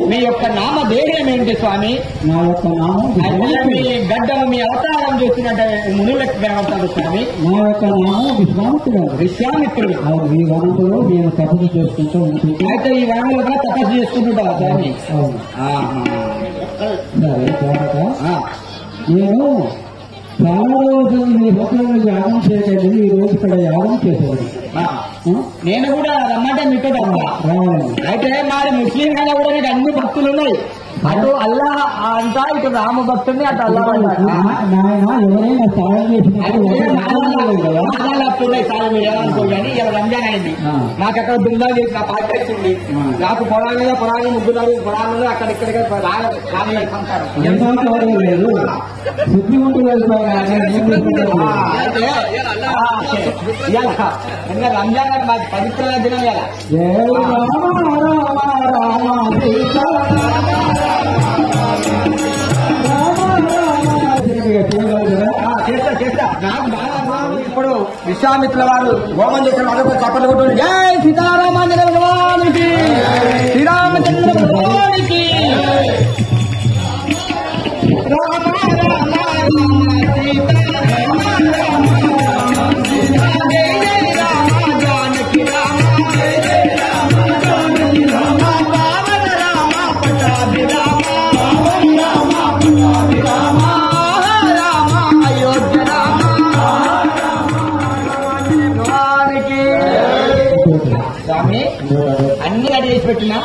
మీ యొక్క నామధేయం ఏంటి స్వామి? నా యొక్క నామం మీ గడ్డము మీ అవతారం చూసినట్టు మునులకు ఏమంటారు స్వామి? నా యొక్క నామం విశ్వామిత్రుడు. విశ్వామిత్రుడు. ఈ వనంలో నేను తపస్సు చేసుకుంటూ ఉంటుంది. అయితే ఈ వనంలో కూడా తపస్సు చేసుకుంటుంటావా స్వామి? అవును. సరే తర్వాత నేను చాలా రోజులు ఈ హోటల్లో యాగం చేయలేదు. ఈ రోజు ఇక్కడ యాగం చేసేవాడు. నేను కూడా రమ్మంటే మీతో రావాలి. అయితే మరి ముస్లిం కన్నా కూడా నీకు అన్ని భక్తులు ఉన్నాయి. అటు అల్లా అంతా ఇటు రామ భక్తుడిని అటు అల్లా నాయన ఎవరైనా సాయం చేసినప్పుడు వస్తున్నాయి సార్ మీరు ఏమనుకో కానీ ఇలా రంజాన్ అయింది. నాకు అక్కడ బృందాలు చేసి నా పాట వచ్చింది. నాకు పొలాలుగా పొలాలు ముగ్గురు పొలాలు అక్కడిక్కడికి లేదు. సుప్రీంకోర్టు రంజాన్ గారు మాకు పవిత్రమైన దినం కదా. చేస్తా నాకు బాగా ఇప్పుడు విశ్వామిత్రుల వారు హోమం చేసిన వాళ్ళకు చప్పట్లు కొట్టు. జై సీతారామచంద్ర భగవానికి, శ్రీరామచంద్ర భగవానికి. స్వామి అన్ని రెడీ చేసి పెట్టినా.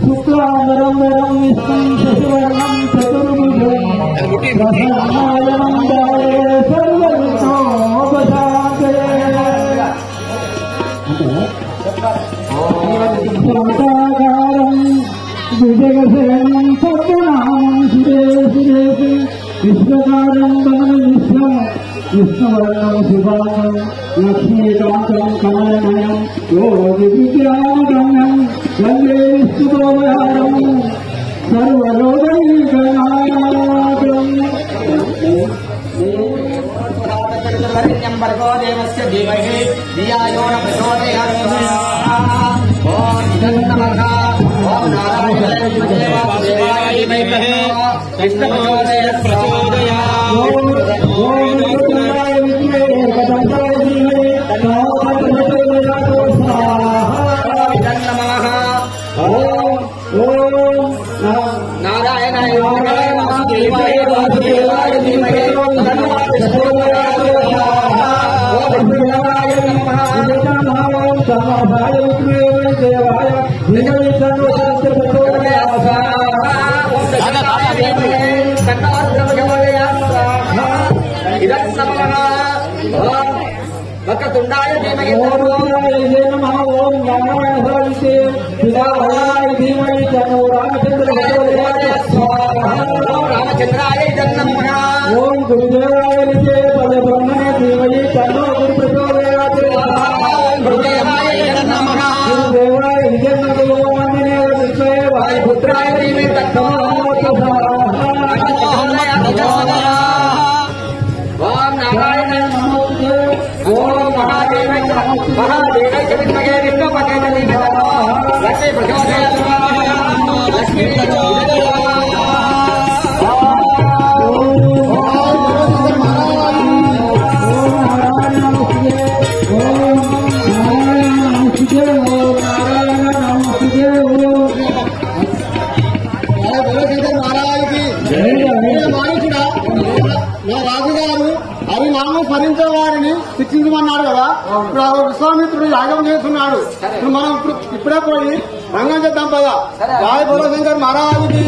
శుక్లాంబరం వరం విష్ణుం శశివర్ణం చతుర్భుజం సర్వకారం విజయసేనం పద్మనామం సురేశి విశ్వకారం వనం విశ్వం విష్ణువర్ణం శుభాంగం లక్ష్మీకాంతం కమలనయం యోగి విద్యాగమ్యం వందే విష్ణుభోగారం సర్వలోకైకనాథం. భర్గో దేవస్య ధీమహి ధియాయో న ప్రచోదయాత్. ఓం నమః. ఓం నారాయణాయ విద్మహే కృష్ణ ప్రచోదయాత్ ప్రచోదయాత్. ఓం రుద్రాయ విద్మహే కదంతాయ ధీమహి తన్నో ప్రచోదయాత్. నమః. ఓం నారాయణాయ వాసుదేవాయ వాసుదేవాయ ధీమహి తన్నో ప్రచోదయాత్. సమాధాయ విద్మహే దేవాయ ధీమహి తన్నో ప్రచోదయాత్. వక్రతుండాయ ధీమహి ఓం నమః. ఓం నారాయణాయ పితామహాయ ధీమహి తన్నో రామచంద్రాయ నమః. ఓం గురుదేవాయ పదబ్రహ్మణే ధీమహి తన్నో గురు ప్రచోదయాత్. గురుదేవాయ నమః. గురుదేవాయ విజయనగో వందనే విష్ణువే వాయుపుత్రాయ ధీమహి తన్నో ఓం నారాయణాయ నమోస్తుతే. ఓం మహాదేవాయ మహాదేవాయ విద్మహే విష్ణుపతే ధీమహి తన్నో లక్ష్మీ ప్రచోదయాత్. లక్ష్మీ ప్రచోదయాత్. నా రాజుగారు హరినామం స్మరించ చేసే వారిని శిక్షించమన్నాడు కదా. ఇప్పుడు ఆ విశ్వామిత్రుడు యాగం చేస్తున్నాడు. ఇప్పుడు మనం ఇప్పుడే పోయి రంగం చేద్దాం పదా. రాయ బోలశంకర్ మహారాజుకి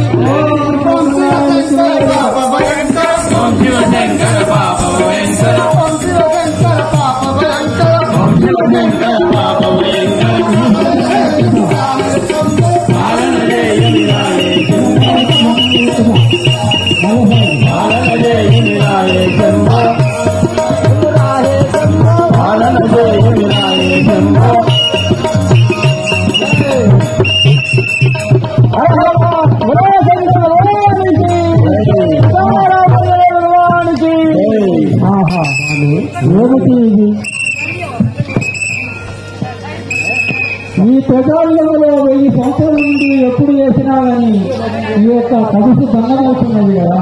ఈ ప్రజాల్లో 1000 సంవత్సరాల నుండి ఎప్పుడు చేసినా కానీ ఈ యొక్క కడుసు దండమవుతున్నది కదా.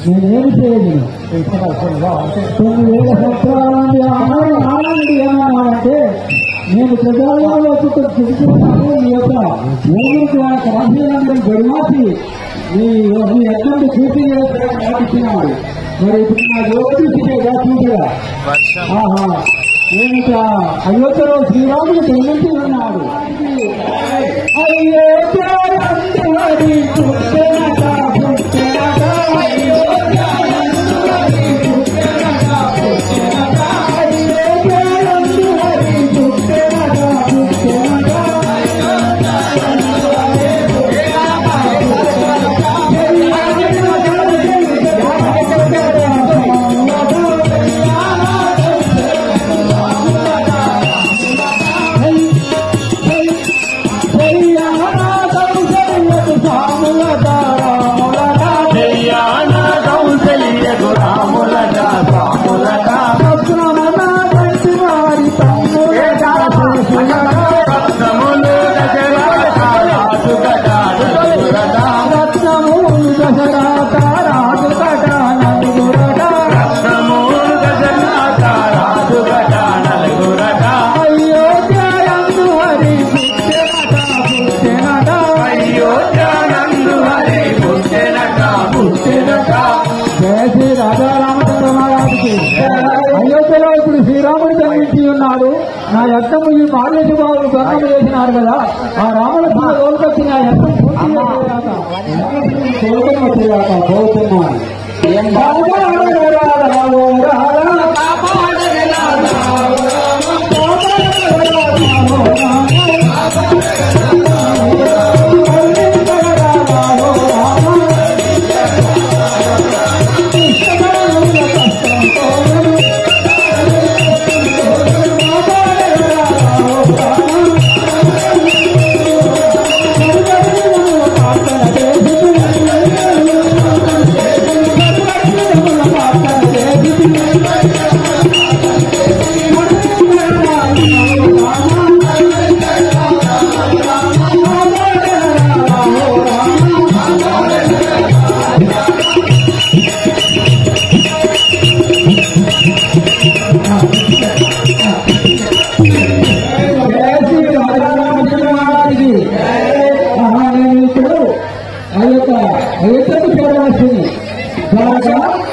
నేనేమి చేయలేదు. 9,000 సంవత్సరాల నుండి అమ్మాయి నారాయణుడు ఏమన్నాడంటే, నేను ప్రజాల్లో చెబుతున్నాను, మీ యొక్క ఊరికి వాళ్ళ రాజ్యాలందరూ గడిమాసి మీ ఎక్కడి పూర్తి చేస్తున్నాడు. మరి ఇప్పుడు నా జ్యోతిగా చూడగా ఏమిటా అయోధ్యలో శ్రీరాముడు జన్మించి ఉన్నాడు. అయోధ్యలో ఇప్పుడు శ్రీరాముడు జన్మించి ఉన్నాడు. నా యజ్ఞము ఈ బాల్యజు బాబు గర్వం చేసినారు కదా. ఆ రాముల తోలుకొచ్చి నా యజ్ఞం పూర్తి వచ్చేదాకా పోతున్నాను.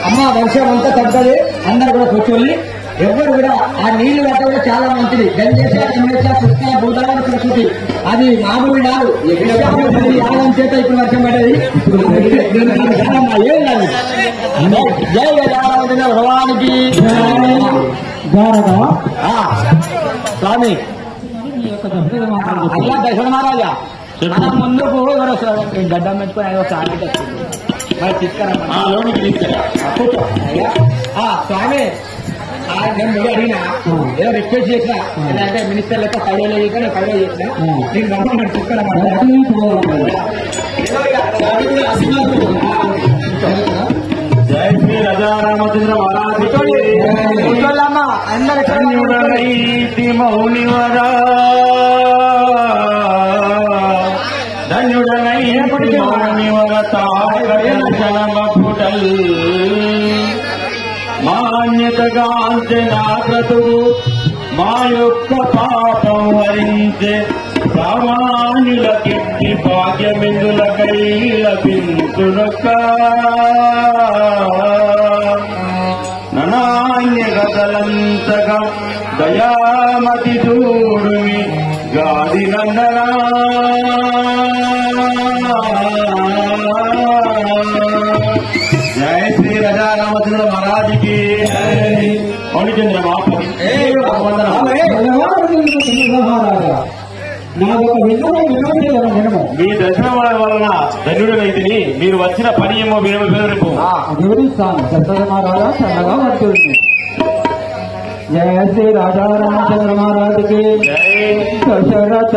అమ్మ వర్షం అంతా తగ్గదు. అందరు కూడా కూర్చొని ఎవరు కూడా ఆ నీళ్లు కట్ట కూడా చాలా మంచిది. గంజేశ కృష్ణ భూతాలను సరస్వతి అది మామూలు నాడు యాగం చేత ఇప్పుడు వర్షం పడ్డది. ఏం కాదు. జై గజానన భగవానికి స్వామి అయ్యా దశరథ మహారాజా మనం ముందుకు ఎవరు వస్తారు? గడ్డం పెట్టుకుని ఆయన ఒక ఆర్డర్ వచ్చింది మరి తీసుకురా స్వామి. నేను నువ్వు అడిగినా ఏదో రిక్వెస్ట్ చేసిన అంటే మినిస్టర్ లెక్క ఫైవ్ చేసిన నీకు గవర్నమెంట్ తీసుకురా. జై శ్రీ రాజారామచంద్ర మహారాజమ్మా అందరి మౌనివరా ధన్యుడనైనప్పటి మౌనివర తాగల్ మాన్యతగాంచెనా క్రతువు మా యొక్క పాపం హరించే సామాన్యుల కెట్టి భాగ్యమిందులకై లభించునక ననాన్యగా తలంతగా దయామతి చూడుమి గాది నందనా జయ శ్రీ రాజా రామచంద్ర మహారాజుకి మణిచంద్ర మీ దర్శనం వలన ధన్యుడైతిని మీరు వచ్చిన పని ఏమో వివరింపు వివరిస్తాను. దశరథ మహారాజా చల్లగా ఉంటుంది. జయ శ్రీ రాజా రామచంద్ర మహారాజుకి దశరథ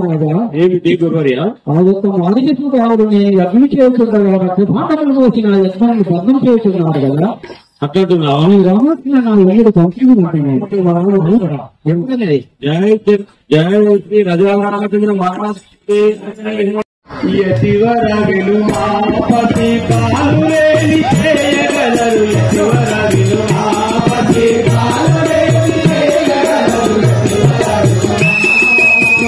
రాజా ఏమిటి గురువర్య ఆ యొక్క మాదిరిని అగ్ని చేస్తున్నారు కాబట్టి భాటలు వచ్చిన యజ్ఞాన్ని భగ్నం చేస్తున్నారు కదా. అట్లంటున్నావు. ఈ రామకృష్ణ నా వీడు కంపెనీ ఉంటుంది. జయ శ్రీ రాజా రామచంద్ర మహారాజుకి యతివర విలుమాపతి పాలురేని చేయగలరు యతివర విలుమాపతి పాలురేని చేయగలరు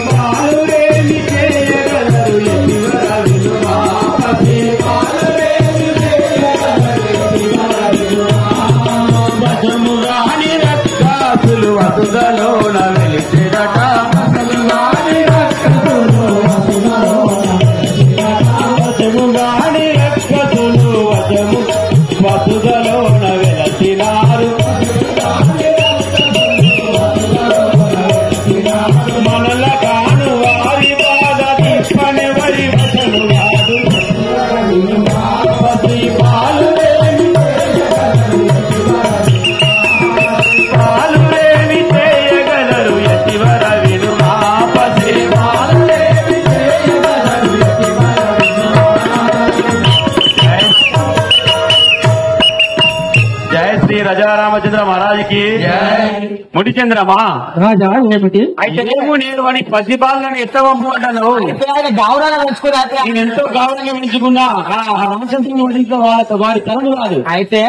పాలురేని చేయగలరు యతివర విలుమాపతి పాలురేని చేయగలరు యతివర విలుమాపతి వశమురాని రక్తాసులు వసుదలోన వెలిసిరట వశమురాని రక్తాసులు వశముగాని రక్షతులు వశము వసుదలోన వెలసినారు మనల కాను వారి బాధ తిప్పని వరి వశము కాదు పాలులేని చేయగలరు యతివర విలుమాపతి పాలులేని చేయగలరు యతివర జయ శ్రీ రాజా రామచంద్ర మహారాజుకి ముడిచంద్రమా రాజా ఏమిటి అయితే నేను అని పసిబాలను ఎత్తవంపు అంటాను. గౌరవంగా పెంచుకున్నా నేను ఎంతో గౌరవంగా పెంచుకున్నా రామచంద్రుని ఒడిలో వారి తరము రాదు. అయితే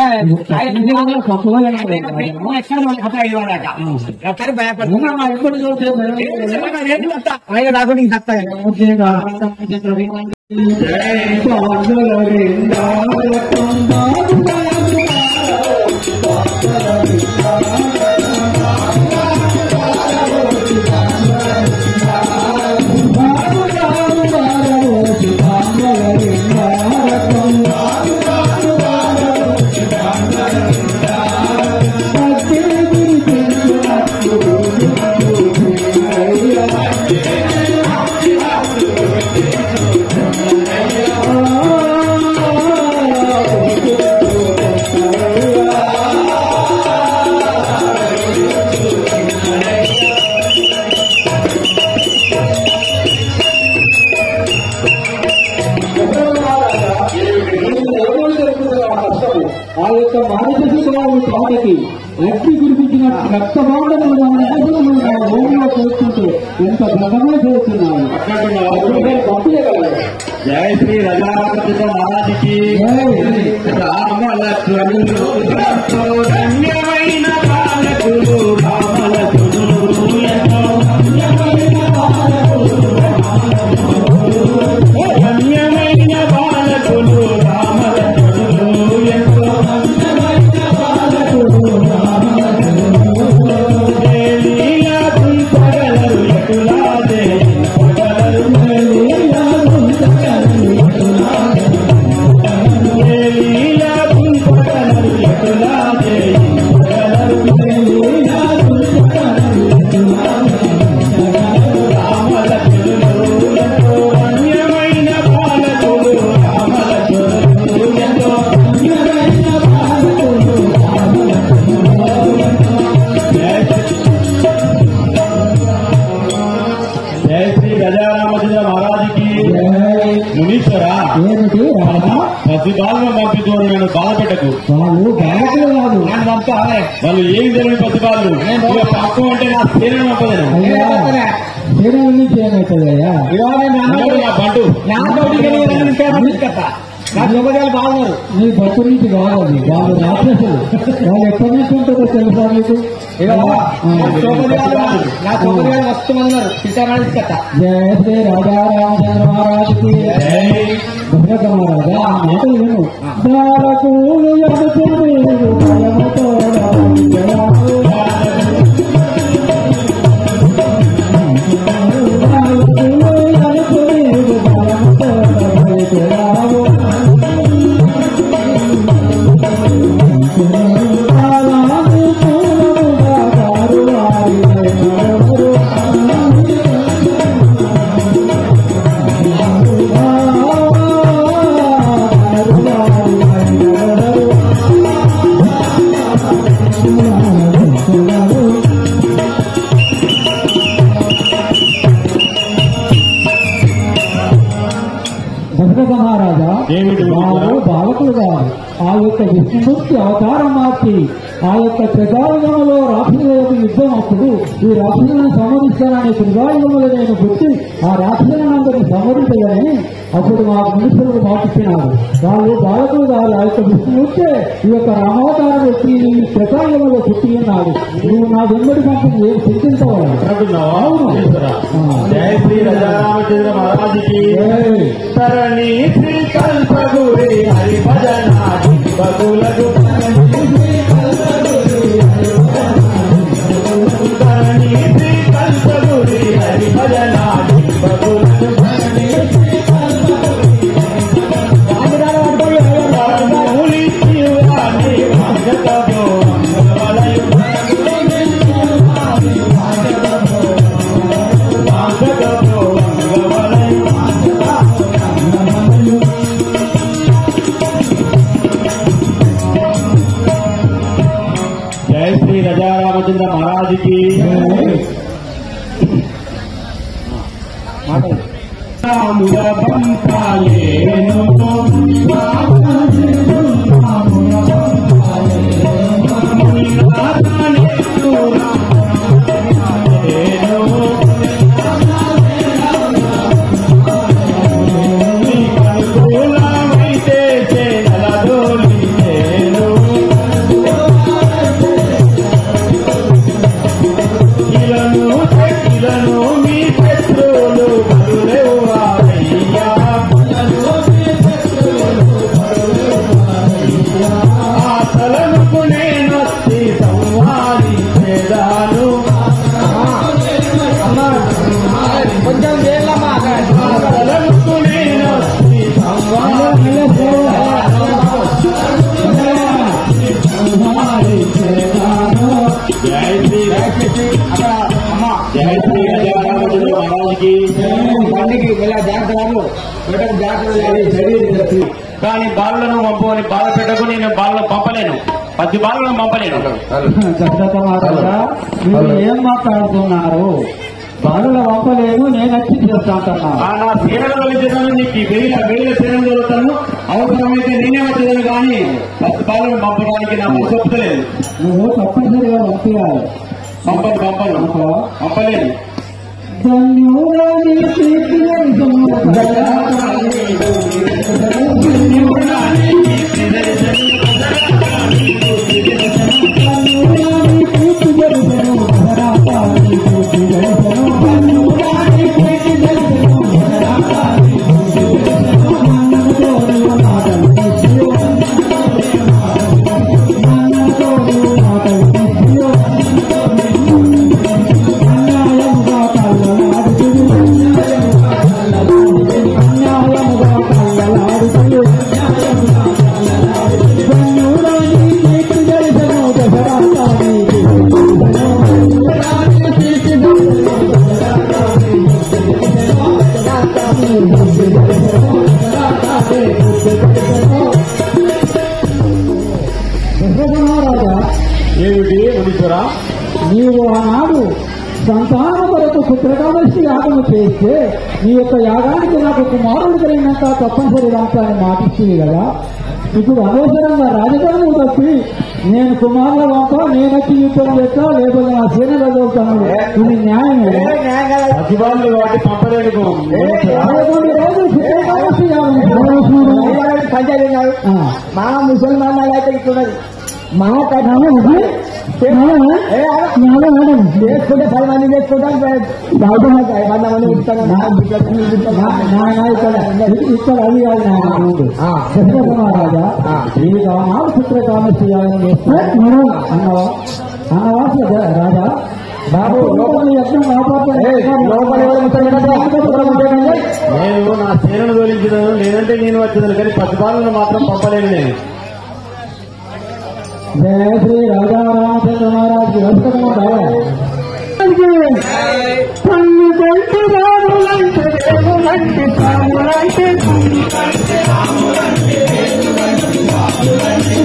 ఆ యొక్క మానసిక తాటకి అగ్ని కురిపించిన రక్తబాండలు హోంలో చేస్తుంటే ఎంత భగమే చేస్తున్నాను. జయ శ్రీ రాజా రామచంద్ర మహారాజుకి ధన్యమైన బాలకులు రామలకులు ధన్యమైన బాలకులు రామలకులు ఎంతో లీలా పుంపగలరు ఎటులాదే లీలా పుంపగలరు ఎటులాదే 10 బాలను పంపించు నేను బాధ పెట్టకు. వాళ్ళు బాలకులు కాదు. నన్ను పంపాలి. వాళ్ళు ఏం తెలియని 10 బాలు పక్కు అంటే నా శరీరం పంపదను. అయ్యా శరీరం నుంచి ఏమవుతుందయ్యా? నా బంటు నా శుభకాలు బాగున్నారు. నీ భక్తు నుంచి కాదు అది. వాళ్ళు రాక్షసులు. వాళ్ళు ఎక్కడి నుంచి ఉంటుందో తెలుసా మీకు? నా శుభకాలు మస్తు మంది సీతారామని కథ. జయ శ్రీ రాజా రామచంద్ర మహారాజుకి భద్రక మహారాజా ఆ మాటలు విను. బాలకులు ఎదుగుతూ బలముతో మహారాజా వారు బాలకులు కాదు. ఆ యొక్క విష్ణుమూర్తి అవతారం మార్చి ఆ యొక్క త్రికాయుగంలో రాక్షసులకు యుద్ధం అప్పుడు ఈ రాక్షసులను సంహరిస్తానని త్రికాయుగములు నేను పుట్టి ఆ రాక్షసులందరినీ సంహరించదని అప్పుడు మా మనుషులకు మాటిచ్చినాడు. వాళ్ళు బాలకులు కాదు. ఆ యొక్క విష్ణుమూర్తి ఈ యొక్క రామావతారం వచ్చి ఈ త్రికాయుగంలో పుట్టి ఉన్నాడు. నువ్వు నా వెంబడి పంపిణీ ఏం చింతించవాలి. జయ శ్రీ రాజారామచంద్ర మహారాజుకి తరణి శ్రీ కల్పగురి హరి భజనాది బగులకు తరణి శ్రీ కల్పగురి హరి భజనాది బగులకు మూలి శివాని వాంగతమో జయ శ్రీ రాజారామచంద్ర మహారాజుకి బండికి ఇలా జాగ్రత్తలు జాగ్రత్త. కానీ బాలులను పంపని బాధ పెట్టకు. నేను బాలను పంపలేను. 10 బాలను పంపలేను. దశరథ మహారాజా మీరు ఏం మాట్లాడుతున్నారు? బాలుల పంపలేను, నేను వచ్చి చేస్తాను. నా సేనలు వెళ్ళేదాన్ని నీకు వేల సేనలు దొరుకుతాను. అవసరమైతే నేనే వచ్చేదాను. కానీ 10 బాలను పంపడానికి నాకు చెప్తలేదు. నువ్వు తప్పనిసరిగా పంపించాలి. పంపలేదు. ఏమిటి మునీశ్వర? నీవు ఆనాడు సంతాన కొరకు చిత్రకాదశి యాగము చేస్తే నీ యొక్క యాగానికి నాకు కుమారుడు కలిగినంత తప్పనిసరి రాస్తానని మాటిచ్చింది కదా. ఇప్పుడు అనవసరంగా రాజధాని తప్పి నేను కుమారుల వంక నేనొచ్చి యుద్ధం చేస్తా, లేకపోతే నా సేనలో చదువుతాను. ఇది న్యాయమే. ప్రతిభాలు వాటి పంపలేదు. 11 రోజులు చిత్రకాదశి యాగం పంచాయతీ కాదు. మా ముసల్మాన్ అయితే ఇట్లున్నది. మా చేసుకుంటే 10 మంది చేసుకుంటాం, 100 మంది ఉంటాం. ఇక్కడ అది కాదు దశరథ మహారాజా, ఈ నాలుగు చిత్రకాదశి యాగం చేస్తే అన్నవా రాజా బాబు లోపల యజ్ఞం నేను నా సేనను తోలించను, లేదంటే నేను వచ్చిందని, కానీ ప్రతిభాలను మాత్రం పంపలేను నేను. జయ శ్రీ రాజా రామచంద్ర మహారాజ్ పన్ను కంటి రాములంటే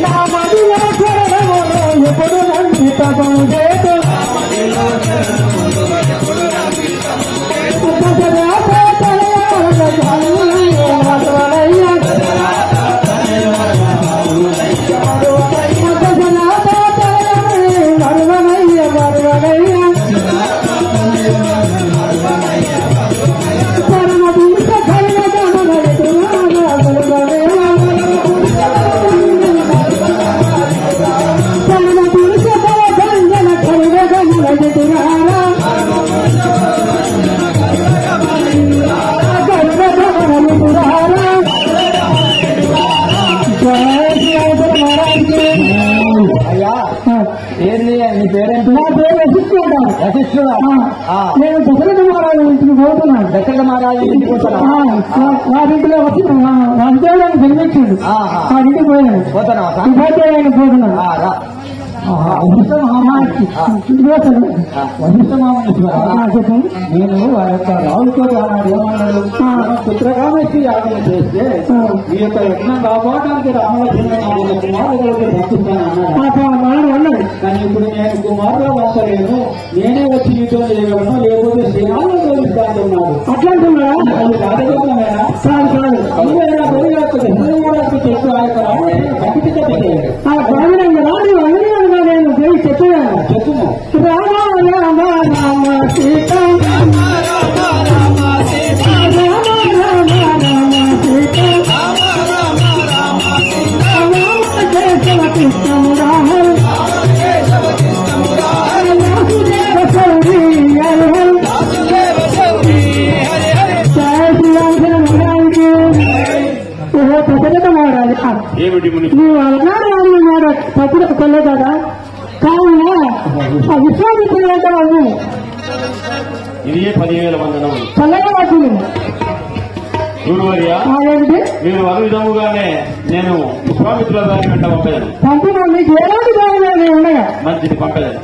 రాములంటే ఎప్పుడు నంది తగం చేతు నేను దశరథ మహారాజు ఇంటికి పోతున్నాను. దశరథ మహారాజు ఇంటికి పోతున్నాను. వారింటిలో వచ్చి వందేళ్ళని జన్మించాడు. ఆ ఇంటికి పోయాను. పోతున్నాను. వశిష్ఠ మహామానికి వశిష్ఠ మహామహేశ్వర నేను ఆ యొక్క రావులతో ఏమన్నాడు, చిత్రకాదశి యాగం చేస్తే ఈ యొక్క యజ్ఞం కాపాడడానికి రామలక్ష్మణ కుమారులకు పంపిస్తాను అన్నాడు. కానీ ఇప్పుడు నేను కుమారుగా పంపలేను, నేనే వచ్చి యుద్ధం చేయగలను, లేకపోతే శ్రీరాములు తోలిస్తానున్నాడు. అట్లా అంటున్నాడా? అది రాజగోపమేనా? కాదు చెప్పు ఆ యొక్క రాముడు పంపిత పెట్టాడు. ఆ రాజు నేను చెప్పాను. చెప్పు రామ రామ రామ సీత రామ రామ రామ సీత రామ రామ రామ సీత రామ రామ రామ సీత రామ కేశవ కృష్ణ రామ కేశవ కృష్ణ రామ వాసుదేవ సౌరి హరి హరి వాసుదేవ సౌరి హరి హరి జయ శ్రీరామ మహారాజు. ఓహో దశరథ మహారాజు నీవు అలనాడు మాట తప్పుడు కొల్లే కదా. కావున ఆ విశ్వామిత్రుడు అంటే వాళ్ళు ఇది 10,000 వందనం చల్లగా వచ్చింది. గురువర్య ఏంటి మీరు అను విధముగానే నేను విశ్వామిత్రుల గారి వెంట పంపేదాను. పంపిన మీకు ఎలాంటి బాగున్నాయి ఉన్నాయా? మంచిది, పంపేదాను.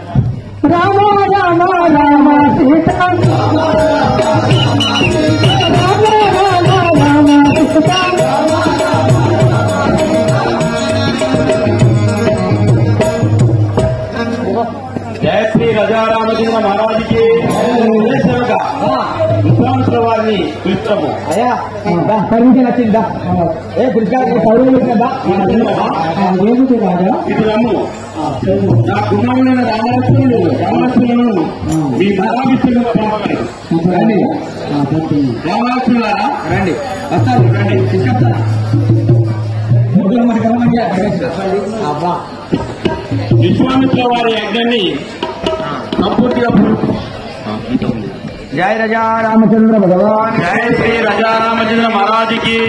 రామ రామ రామ సీత రామ రామ రామ సీత జయ శ్రీ రజా రామచంద్ర మహారాజుకి విశ్వామిత్రుల వారిని పిలుస్తాము. అయ్యా పర్మిషన్ వచ్చిందా? ఏ పిలిచారు పౌరులు కదా. ఏమిటి రాజా? ఇది రమ్ము. నా కుమారుడైన రామలక్ష్మణులను మీ మహావిష్ణువుగా పంపగలరు. రామలక్ష్మణులారా రండి, వస్తారు, రండి, తీసుకొస్తారా? అబ్బా విశ్వామిత్రుల వారి యజ్ఞాన్ని సంపూర్తిగా జయ రజా రామచంద్ర భగవాన్. జయ శ్రీ రజా రామచంద్ర మహారాజుకి.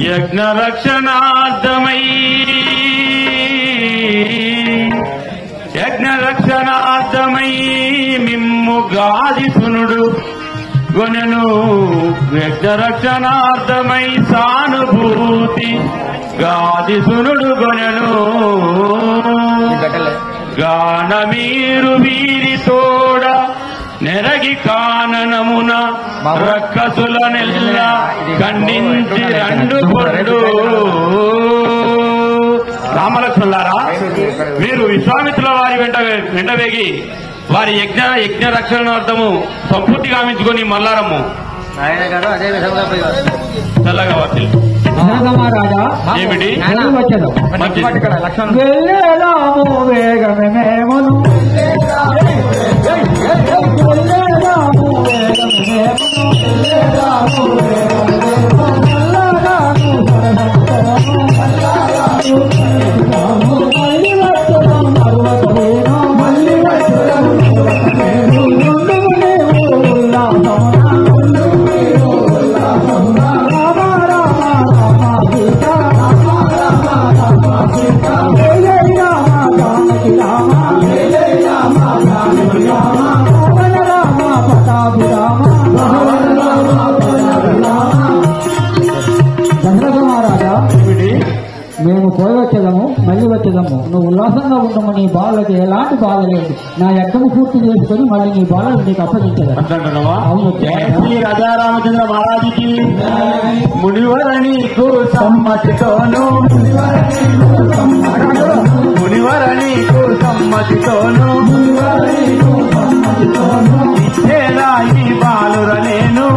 యజ్ఞ రక్షణార్థమై మిమ్ము గాదిసునుడు గొనెను. యజ్ఞ రక్షణార్థమై సానుభూతి గాదిసునుడు గొనెను. గానమీరు వీరి తోడ నెరగి కాననమున రక్కసుల నెల్ల ఖండించి రెండు పొండు రామలక్ష్మణులారా, మీరు విశ్వామిత్రుల వారి వెంటవేగి వారి యజ్ఞ రక్షణార్థము సంపూర్తి గావించుకొని మల్లారము ఆయన గారు అదే విధంగా చల్లగా వచ్చి మహారాజా ఏమిటి వెళ్ళేదాము వేగమే మేమను వెళ్ళేదాము వేగమే మేము పోయి వచ్చేదాము మళ్ళీ వచ్చేదాము. నువ్వు ఉల్లాసంగా ఉండము. నీ బాలకి ఎలాంటి బాధ లేదు. నా యజ్ఞము పూర్తి చేసుకుని మళ్ళీ నీ బాలను నీకు అప్పగించేదాము. అవును. శ్రీ రాజారామచంద్ర మహారాజుకి మునివరణికు సమ్మతితోను మునివరణికు సమ్మతితోను ఇచ్చేదాయి బాలురనేను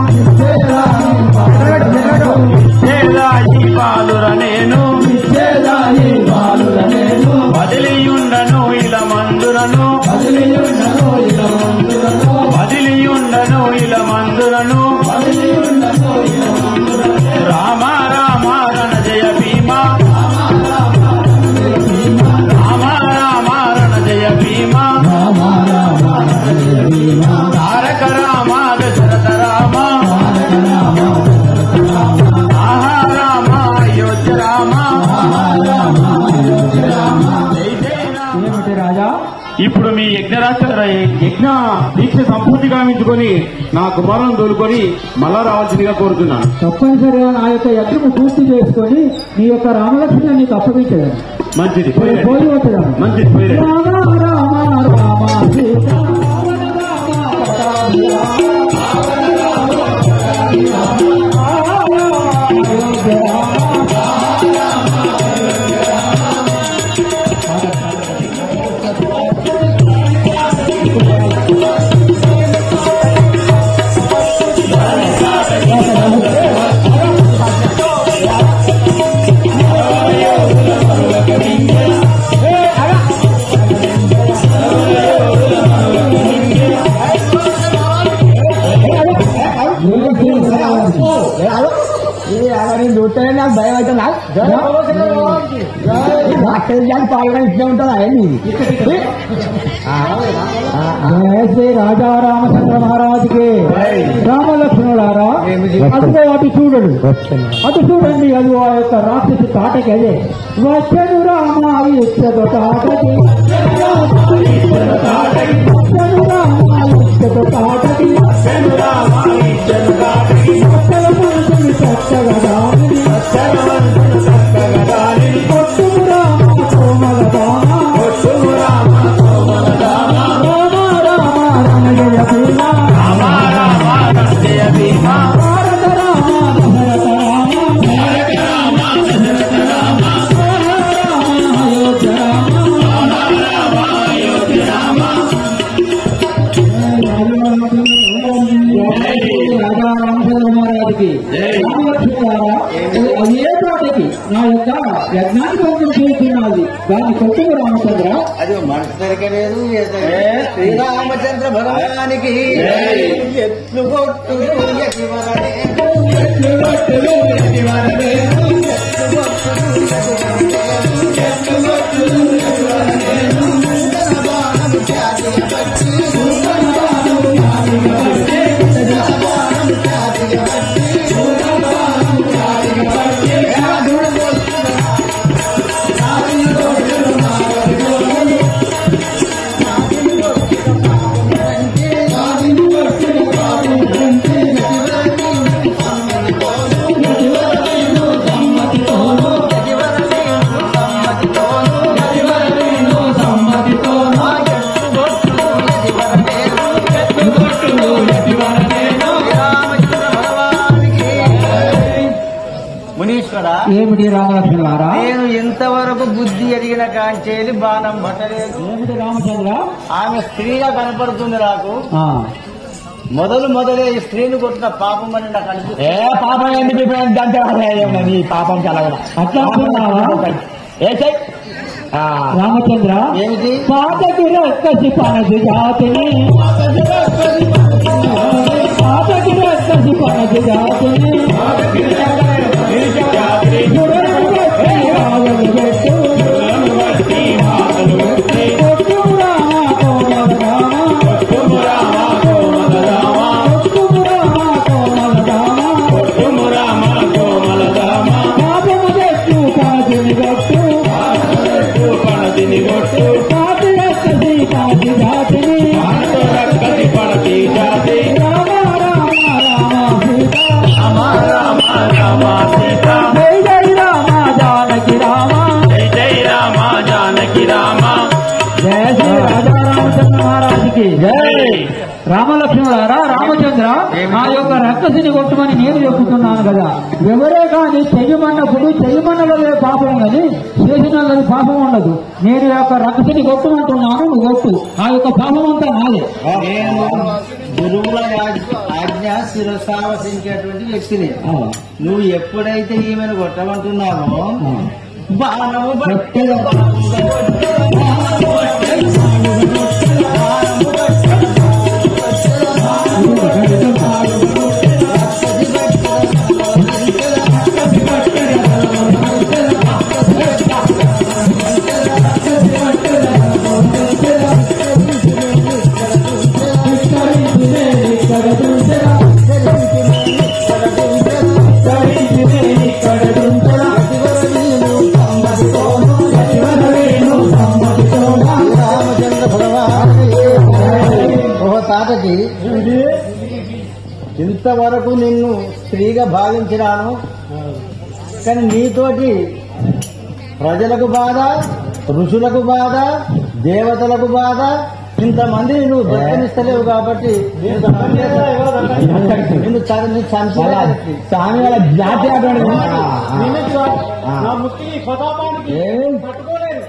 ఇచ్చేదాయి బాలురనేను బదిలియుండను ఇలా మందురను బదిలియుండను ఇలా మందురను రామ రామ రణ జయ భీమా రామ రామ రణ జయ భీమా తారక రామ దశరథ రామ ఆహా రామ అయోధ్య రామ. ఏమిటి రాజా? ఇప్పుడు మీ యజ్ఞ దీక్ష సంపూర్తి గావించుకొని నా కుమారులను తోలుకొని మళ్ళా రావాల్సిందిగా కోరుతున్నాను. తప్పనిసరిగా నా యొక్క యజ్ఞము పూర్తి చేసుకొని నీ యొక్క రామలక్ష్మణ నీకు అప్పగించదాను. మంచిది పోయి వచ్చేదాము. మంచిది పోయి రామ రామ రామ సీత చూస్తేనే నాకు భయం అయితే పాల్గొన ఇట్లా ఉంటుందా శ్రీ రాజా రామచంద్ర మహారాజుకి రామలక్ష్మణులారా అదిగో అటు చూడడు అటు చూడండి. అది ఆ యొక్క రాక్షసి తాటకి అదే వచ్చడు రామ ఇచ్చదు తాటకి వచ్చడు రామ ఇచ్చదు తాటకి అదే పాటకి నా యొక్క యజ్ఞాన్ని కొంచెం చేస్తున్నది దాని కొంచెం రామచంద్ర అది మనసు దొరకలేదు. శ్రీరామచంద్ర భగవానికి ఎట్లు కొట్టులు ఏమిటి రామలక్ష్మణారా? నేను ఇంతవరకు బుద్ధి ఎరిగిన కాంచేది బాణం పట్టలేదు. ఏమిటి రామచంద్ర? ఆమె స్త్రీగా కనపడుతుంది నాకు. ఆ, మొదలే ఈ స్త్రీని కొట్టిన పాపం అని నాకు అనిపిస్తుంది. ఏ పాపం ఎందుకు ఇప్పుడు నీ పాపం చాలా అట్లా అంటున్నావా? ఏ చెయ్ రామచంద్ర, ఏమిటి? పాతకి రక్కసి పనది జాతిని, పాతకి రక్కసి పనది జాతిని, రామలక్ష్మణులారా, రామచంద్ర, నా యొక్క రక్కసిని కొట్టుమని నేను చెప్పుతున్నాను కదా. ఎవరే కానీ చెయ్యమన్నప్పుడు చెయ్యమన్నదే పాపం కానీ చేసినది పాపం ఉండదు. నేను యొక్క రక్కసిని కొట్టుమంటున్నాను, నువ్వు కొట్టు. ఆ యొక్క పాపం అంతా నాదే. నేను గురువుల ఆజ్ఞ శిరసావసించేటువంటి వ్యక్తిని. నువ్వు ఎప్పుడైతే ఈమెను కొట్టమంటున్నావో బాణము తాతకి ఇంతవరకు నిన్ను స్త్రీగా భావించినాను, కానీ నీతోటి ప్రజలకు బాధ, ఋషులకు బాధ, దేవతలకు బాధ, ఇంతమంది నువ్వు బ్రతకనిస్తలేవు కాబట్టి నిన్ను స్వామి వాళ్ళ జాతి నా ముక్తిని స్వతాపానికి పట్టుకోలేదు.